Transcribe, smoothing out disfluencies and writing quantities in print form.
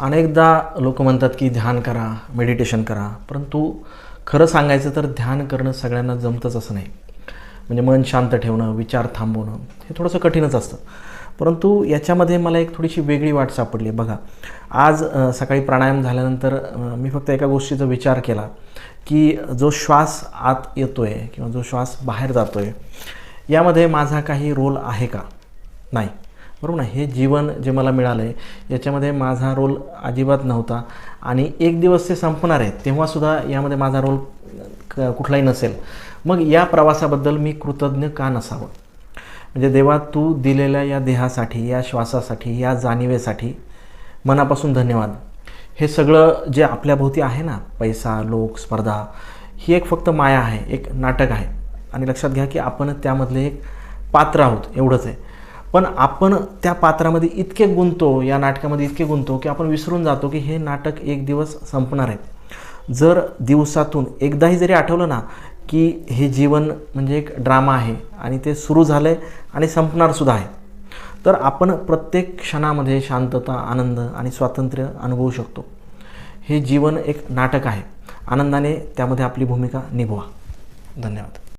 अनेकदा लोक म्हणतात की ध्यान करा, मेडिटेशन करा, परंतु खरं सांगायचं तर ध्यान करणं सगळ्यांना जमतंच असं नाही. म्हणजे मन शांत ठेवणं, विचार थांबवणं हे थोडंसं कठीणच असतं. परंतु याच्यामध्ये मला एक थोडीशी वेगळी वाट सापडली आहे. बघा, आज सकाळी प्राणायाम झाल्यानंतर मी फक्त एका गोष्टीचा विचार केला की जो श्वास आत येतो आहे किंवा जो श्वास बाहेर जातो आहे, यामध्ये माझा काही रोल आहे का? नाही, बरोबर ना. हे जीवन जे मला मिळालं आहे याच्यामध्ये माझा रोल अजिबात नव्हता आणि एक दिवस ते संपणार आहे तेव्हासुद्धा यामध्ये माझा रोल कुठलाही नसेल. मग या प्रवासाबद्दल मी कृतज्ञ का नसावं? म्हणजे देवा, तू दिलेल्या या देहासाठी, या श्वासासाठी, या जाणीवेसाठी मनापासून धन्यवाद. हे सगळं जे आपल्याभोवती आहे ना, पैसा, लोक, स्पर्धा, ही एक फक्त माया आहे, एक नाटक आहे. आणि लक्षात घ्या की आपण त्यामधले एक पात्र आहोत, एवढंच आहे. पण आपण त्या पात्रामध्ये इतके गुंततो, या नाटकामध्ये इतके गुंततो की आपण विसरून जातो की हे नाटक एक दिवस संपणार आहे. जर दिवसातून एकदाही जरी आठवलं ना की हे जीवन म्हणजे एक ड्रामा आहे आणि ते सुरू झालं आहे आणि संपणारसुद्धा आहे, तर आपण प्रत्येक क्षणामध्ये शांतता, आनंद आणि स्वातंत्र्य अनुभवू शकतो. हे जीवन एक नाटक आहे. आनंदाने त्यामध्ये आपली भूमिका निभवा. धन्यवाद.